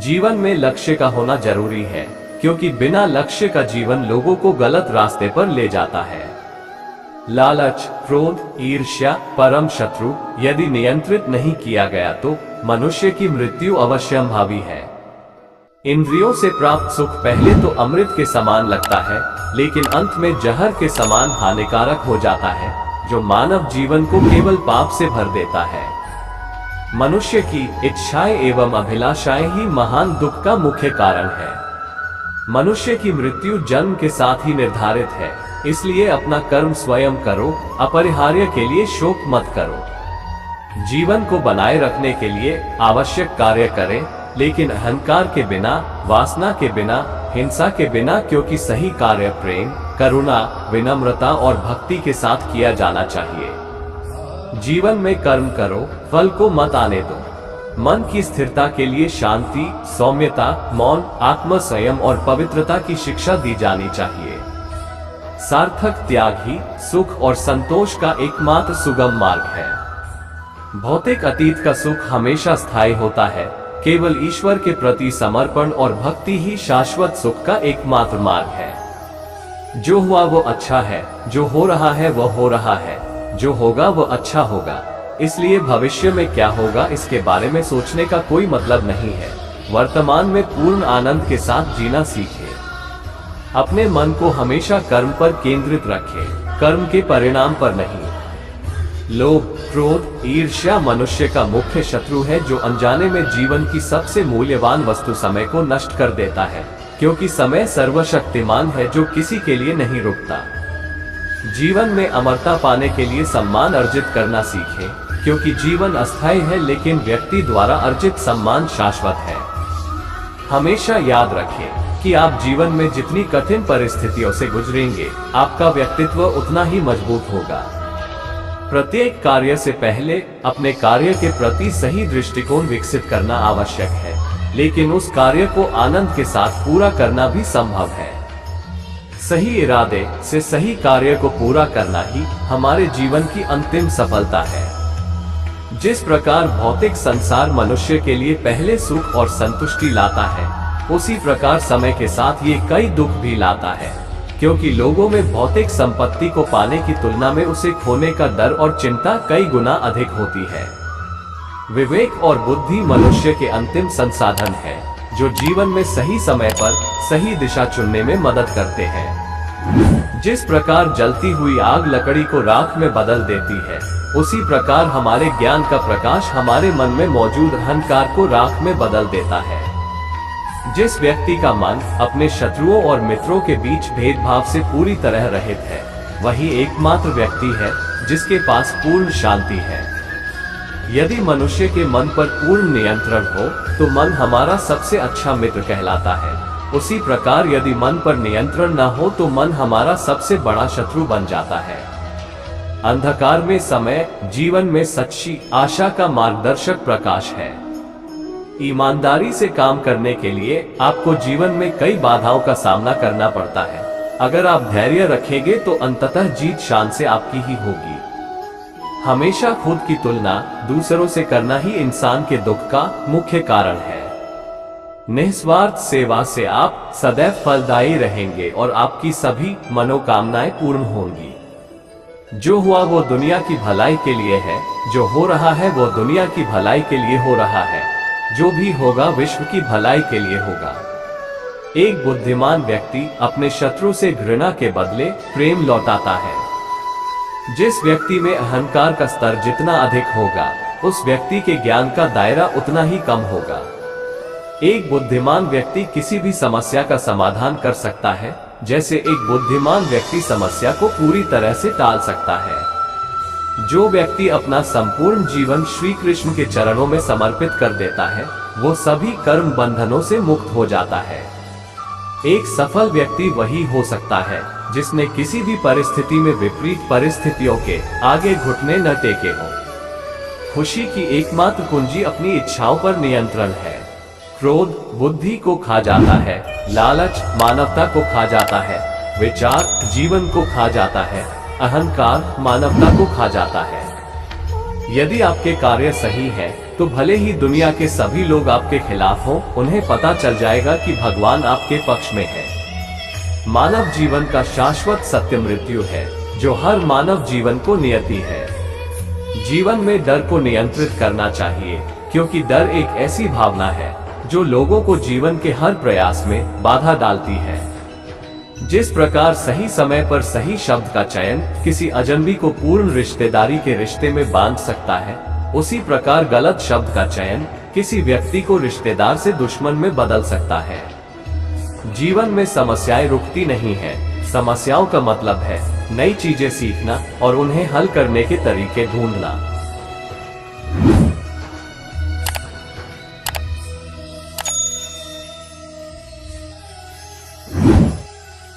जीवन में लक्ष्य का होना जरूरी है, क्योंकि बिना लक्ष्य का जीवन लोगों को गलत रास्ते पर ले जाता है। लालच, क्रोध, ईर्ष्या, परम शत्रु यदि नियंत्रित नहीं किया गया तो मनुष्य की मृत्यु अवश्यंभावी है। इंद्रियों से प्राप्त सुख पहले तो अमृत के समान लगता है, लेकिन अंत में जहर के समान हानिकारक हो जाता है, जो मानव जीवन को केवल पाप से भर देता है। मनुष्य की इच्छाएं एवं अभिलाषाएं ही महान दुख का मुख्य कारण है। मनुष्य की मृत्यु जन्म के साथ ही निर्धारित है, इसलिए अपना कर्म स्वयं करो, अपरिहार्य के लिए शोक मत करो। जीवन को बनाए रखने के लिए आवश्यक कार्य करें, लेकिन अहंकार के बिना, वासना के बिना, हिंसा के बिना, क्योंकि सही कार्य प्रेम, करुणा, विनम्रता और भक्ति के साथ किया जाना चाहिए। जीवन में कर्म करो, फल को मत आने दो। मन की स्थिरता के लिए शांति, सौम्यता, मौन, आत्म संयम और पवित्रता की शिक्षा दी जानी चाहिए। सार्थक त्याग ही सुख और संतोष का एकमात्र सुगम मार्ग है। भौतिक अतीत का सुख हमेशा स्थायी होता है, केवल ईश्वर के प्रति समर्पण और भक्ति ही शाश्वत सुख का एकमात्र मार्ग है। जो हुआ वो अच्छा है, जो हो रहा है वो हो रहा है, जो होगा वो अच्छा होगा। इसलिए भविष्य में क्या होगा इसके बारे में सोचने का कोई मतलब नहीं है। वर्तमान में पूर्ण आनंद के साथ जीना सीखें। अपने मन को हमेशा कर्म पर केंद्रित रखें, कर्म के परिणाम पर नहीं। लोभ, क्रोध, ईर्ष्या मनुष्य का मुख्य शत्रु है, जो अनजाने में जीवन की सबसे मूल्यवान वस्तु समय को नष्ट कर देता है, क्योंकि समय सर्वशक्तिमान है जो किसी के लिए नहीं रुकता। जीवन में अमरता पाने के लिए सम्मान अर्जित करना सीखें, क्योंकि जीवन अस्थायी है, लेकिन व्यक्ति द्वारा अर्जित सम्मान शाश्वत है। हमेशा याद रखें कि आप जीवन में जितनी कठिन परिस्थितियों से गुजरेंगे, आपका व्यक्तित्व उतना ही मजबूत होगा। प्रत्येक कार्य से पहले अपने कार्य के प्रति सही दृष्टिकोण विकसित करना आवश्यक है, लेकिन उस कार्य को आनंद के साथ पूरा करना भी संभव है। सही इरादे से सही कार्य को पूरा करना ही हमारे जीवन की अंतिम सफलता है। जिस प्रकार भौतिक संसार मनुष्य के लिए पहले सुख और संतुष्टि लाता है, उसी प्रकार समय के साथ ये कई दुख भी लाता है, क्योंकि लोगों में भौतिक संपत्ति को पाने की तुलना में उसे खोने का डर और चिंता कई गुना अधिक होती है। विवेक और बुद्धि मनुष्य के अंतिम संसाधन है, जो जीवन में सही समय पर सही दिशा चुनने में मदद करते हैं। जिस प्रकार जलती हुई आग लकड़ी को राख में बदल देती है, उसी प्रकार हमारे ज्ञान का प्रकाश हमारे मन में मौजूद अहंकार को राख में बदल देता है। जिस व्यक्ति का मन अपने शत्रुओं और मित्रों के बीच भेदभाव से पूरी तरह रहित है, वही एकमात्र व्यक्ति है जिसके पास पूर्ण शांति है। यदि मनुष्य के मन पर पूर्ण नियंत्रण हो तो मन हमारा सबसे अच्छा मित्र कहलाता है। उसी प्रकार यदि मन पर नियंत्रण न हो तो मन हमारा सबसे बड़ा शत्रु बन जाता है। अंधकार में समय जीवन में सच्ची आशा का मार्गदर्शक प्रकाश है। ईमानदारी से काम करने के लिए आपको जीवन में कई बाधाओं का सामना करना पड़ता है। अगर आप धैर्य रखेंगे तो अंततः जीत शान से आपकी ही होगी। हमेशा खुद की तुलना दूसरों से करना ही इंसान के दुख का मुख्य कारण है। निस्वार्थ सेवा से आप सदैव फलदायी रहेंगे और आपकी सभी मनोकामनाएं पूर्ण होंगी। जो हुआ वो दुनिया की भलाई के लिए है, जो हो रहा है वो दुनिया की भलाई के लिए हो रहा है, जो भी होगा विश्व की भलाई के लिए होगा। एक बुद्धिमान व्यक्ति अपने शत्रु से घृणा के बदले प्रेम लौटाता है। जिस व्यक्ति में अहंकार का स्तर जितना अधिक होगा, उस व्यक्ति के ज्ञान का दायरा उतना ही कम होगा। एक बुद्धिमान व्यक्ति किसी भी समस्या का समाधान कर सकता है, जैसे एक बुद्धिमान व्यक्ति समस्या को पूरी तरह से टाल सकता है। जो व्यक्ति अपना संपूर्ण जीवन श्री कृष्ण के चरणों में समर्पित कर देता है, वो सभी कर्म बंधनों से मुक्त हो जाता है। एक सफल व्यक्ति वही हो सकता है जिसने किसी भी परिस्थिति में विपरीत परिस्थितियों के आगे घुटने न टेके हो। खुशी की एकमात्र कुंजी अपनी इच्छाओं पर नियंत्रण है। क्रोध बुद्धि को खा जाता है, लालच मानवता को खा जाता है, विचार जीवन को खा जाता है, अहंकार मानवता को खा जाता है। यदि आपके कार्य सही है तो भले ही दुनिया के सभी लोग आपके खिलाफ हों, उन्हें पता चल जाएगा कि भगवान आपके पक्ष में है। मानव जीवन का शाश्वत सत्य मृत्यु है, जो हर मानव जीवन को नियति है। जीवन में डर को नियंत्रित करना चाहिए, क्योंकि डर एक ऐसी भावना है जो लोगों को जीवन के हर प्रयास में बाधा डालती है। जिस प्रकार सही समय पर सही शब्द का चयन किसी अजनबी को पूर्ण रिश्तेदारी के रिश्ते में बांध सकता है, उसी प्रकार गलत शब्द का चयन किसी व्यक्ति को रिश्तेदार से दुश्मन में बदल सकता है। जीवन में समस्याएं रुकती नहीं है। समस्याओं का मतलब है नई चीजें सीखना और उन्हें हल करने के तरीके ढूंढना।